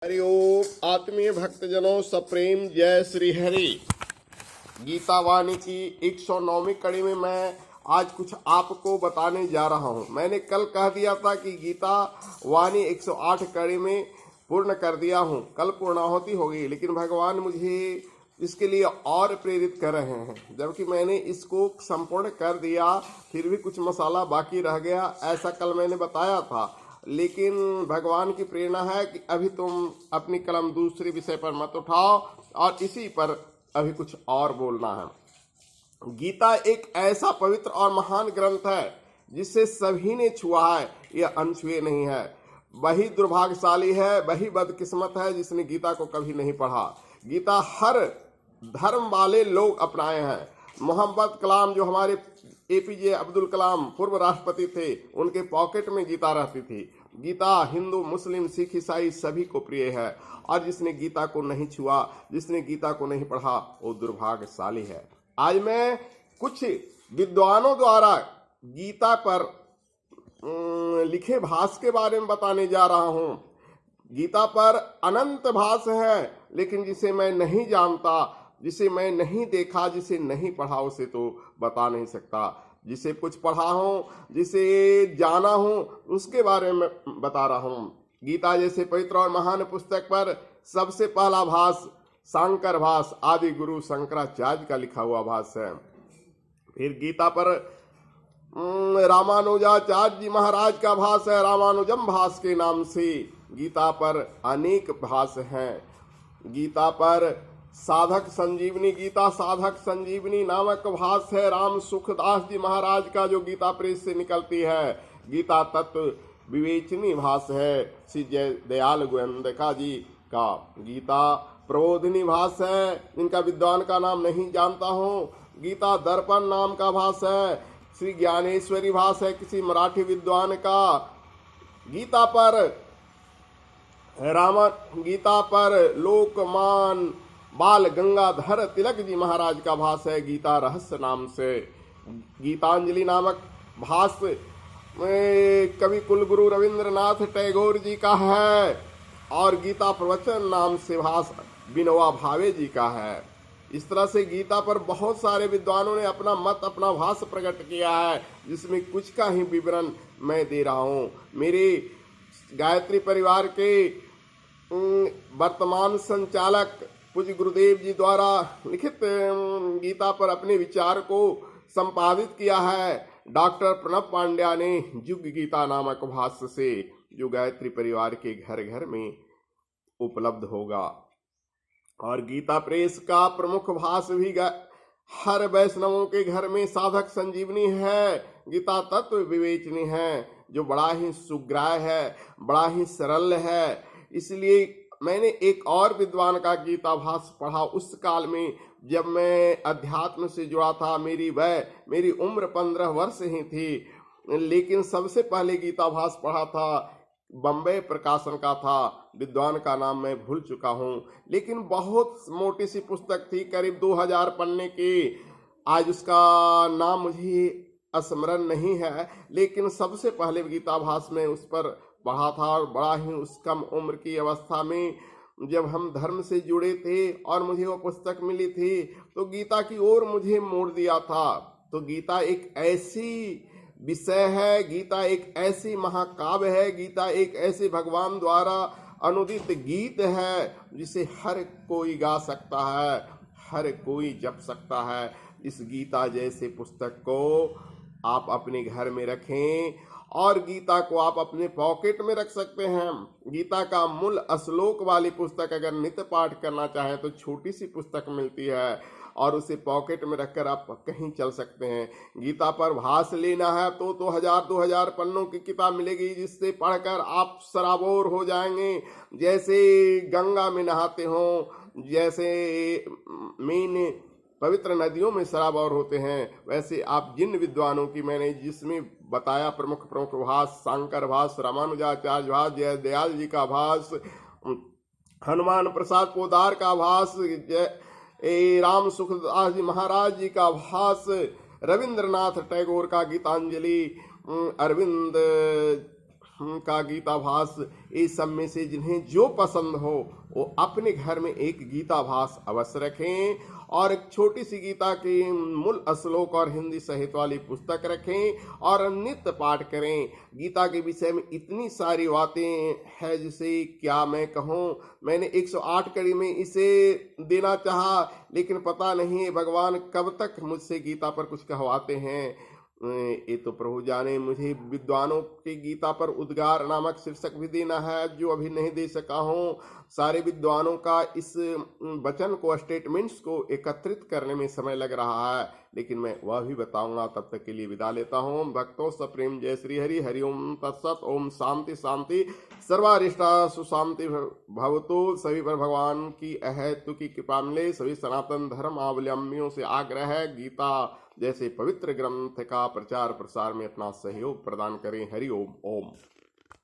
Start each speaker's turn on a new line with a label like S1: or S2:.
S1: हरिओम आत्मीय भक्तजनों सप्रेम जय श्री हरि। गीता वाणी की 109वीं कड़ी में मैं आज कुछ आपको बताने जा रहा हूं। मैंने कल कह दिया था कि गीता वाणी 108 कड़ी में पूर्ण कर दिया हूं, कल पूर्णाहुति होगी, लेकिन भगवान मुझे इसके लिए और प्रेरित कर रहे हैं। जबकि मैंने इसको संपूर्ण कर दिया, फिर भी कुछ मसाला बाकी रह गया, ऐसा कल मैंने बताया था। लेकिन भगवान की प्रेरणा है कि अभी तुम अपनी कलम दूसरे विषय पर मत उठाओ और इसी पर अभी कुछ और बोलना है। गीता एक ऐसा पवित्र और महान ग्रंथ है जिसे सभी ने छुआ है, यह अनछुए नहीं है। वही दुर्भाग्यशाली है, वही बदकिस्मत है जिसने गीता को कभी नहीं पढ़ा। गीता हर धर्म वाले लोग अपनाए हैं। मोहम्मद कलाम, जो हमारे एपीजे अब्दुल कलाम पूर्व राष्ट्रपति थे, उनके पॉकेट में गीता रहती थी। गीता हिंदू, मुस्लिम, सिख, ईसाई सभी को प्रिय है, और जिसने गीता को नहीं छुआ, जिसने गीता को नहीं पढ़ा, वो दुर्भाग्यशाली है। आज मैं कुछ विद्वानों द्वारा गीता पर लिखे भाष्य के बारे में बताने जा रहा हूं। गीता पर अनंत भाष्य है, लेकिन जिसे मैं नहीं जानता, जिसे मैं नहीं देखा, जिसे नहीं पढ़ा, उसे तो बता नहीं सकता। जिसे कुछ पढ़ा हूं, जिसे जाना हूं, उसके बारे में बता रहा हूं। गीता जैसे पवित्र और महान पुस्तक पर सबसे पहला भाष्य शांकर भाष्य आदि गुरु शंकराचार्य का लिखा हुआ भाष्य है। फिर गीता पर रामानुजाचार्य जी महाराज का भाष्य है, रामानुजम भाष्य के नाम से। गीता पर अनेक भाष्य हैं। गीता पर साधक संजीवनी, गीता साधक संजीवनी नामक भाष्य है राम सुखदास जी महाराज का, जो गीता प्रेस से निकलती है। गीता तत्व विवेचनी भाष्य है श्री जय दयाल गोविंदका जी का। गीता प्रबोधिनी भाष्य है, जिनका विद्वान का नाम नहीं जानता हूँ। गीता दर्पण नाम का भाष्य है, श्री ज्ञानेश्वरी भाष्य है किसी मराठी विद्वान का। गीता पर लोकमान बाल गंगाधर तिलक जी महाराज का भाष्य है गीता रहस्य नाम से। गीतांजलि नामक भाष्य कवि कुलगुरु रविंद्रनाथ टैगोर जी का है, और गीता प्रवचन नाम से भाष्य विनोबा भावे जी का है। इस तरह से गीता पर बहुत सारे विद्वानों ने अपना मत, अपना भाष्य प्रकट किया है, जिसमें कुछ का ही विवरण मैं दे रहा हूँ। मेरे गायत्री परिवार के वर्तमान संचालक पूज्य गुरुदेव जी द्वारा लिखित गीता पर अपने विचार को संपादित किया है डॉक्टर प्रणव पांड्या ने युग गीता नामक भाष्य से, जो गायत्री परिवार के घर घर में उपलब्ध होगा। और गीता प्रेस का प्रमुख भाष्य भी हर वैष्णवों के घर में साधक संजीवनी है, गीता तत्व विवेचनी है, जो बड़ा ही सुग्राह्य है, बड़ा ही सरल है। इसलिए मैंने एक और विद्वान का गीता भाष्य पढ़ा उस काल में, जब मैं अध्यात्म से जुड़ा था। मेरी उम्र 15 वर्ष ही थी, लेकिन सबसे पहले गीता भाष्य पढ़ा था, बम्बई प्रकाशन का था। विद्वान का नाम मैं भूल चुका हूँ, लेकिन बहुत मोटी सी पुस्तक थी, करीब 2000 पन्ने की। आज उसका नाम मुझे स्मरण नहीं है, लेकिन सबसे पहले गीता भाष्य में उस पर पढ़ा था। और बड़ा ही उस कम उम्र की अवस्था में, जब हम धर्म से जुड़े थे और मुझे वो पुस्तक मिली थी, तो गीता की ओर मुझे मोड़ दिया था। तो गीता एक ऐसी विषय है, गीता एक ऐसी महाकाव्य है, गीता एक ऐसे भगवान द्वारा अनुदित गीत है, जिसे हर कोई गा सकता है, हर कोई जप सकता है। इस गीता जैसे पुस्तक को आप अपने घर में रखें, और गीता को आप अपने पॉकेट में रख सकते हैं। गीता का मूल श्लोक वाली पुस्तक अगर नित्य पाठ करना चाहें तो छोटी सी पुस्तक मिलती है, और उसे पॉकेट में रखकर आप कहीं चल सकते हैं। गीता पर भाष्य लेना है तो 2000 पन्नों की किताब मिलेगी, जिससे पढ़कर आप सराबोर हो जाएंगे। जैसे गंगा में नहाते हो, जैसे मीन पवित्र नदियों में सराबोर होते हैं, वैसे आप जिन विद्वानों की मैंने जिसमें बताया प्रमुख भाष्य, शंकर भाष्य, रामानुजाचार्य भाष्य, जय दयाल जी का भाष्य, हनुमान प्रसाद पोदार का भाष्य, राम सुखदास जी महाराज जी का भाष्य, रविंद्रनाथ टैगोर का गीतांजलि, अरविंद का गीताभास इस सब में से जिन्हें जो पसंद हो वो अपने घर में एक गीताभास अवश्य रखें और एक छोटी सी गीता की मूल श्लोक और हिंदी साहित्य वाली पुस्तक रखें और नित्य पाठ करें। गीता के विषय में इतनी सारी बातें हैं जिसे क्या मैं कहूँ। मैंने 108 कड़ी में इसे देना चाहा, लेकिन पता नहीं भगवान कब तक मुझसे गीता पर कुछ कहवाते हैं। ये तो प्रभु जाने। मुझे विद्वानों की गीता पर उद्गार नामक शीर्षक भी देना है, जो अभी नहीं दे सका हूँ। सारे विद्वानों का इस वचन को, स्टेटमेंट्स को एकत्रित करने में समय लग रहा है, लेकिन मैं वह भी बताऊंगा। तब तक के लिए विदा लेता हूँ। भक्तों सप्रेम जय श्री हरि। हरि ओम तत्सत। ओम शांति शांति। सर्वारिष्टा सुशांति भवतु। सभी पर भगवान की अहेतु की कृपा मिले। सभी सनातन धर्म अवलंबियों से आग्रह है, गीता जैसे पवित्र ग्रंथ का प्रचार प्रसार में अपना सहयोग प्रदान करें। हरि ओम। ओम।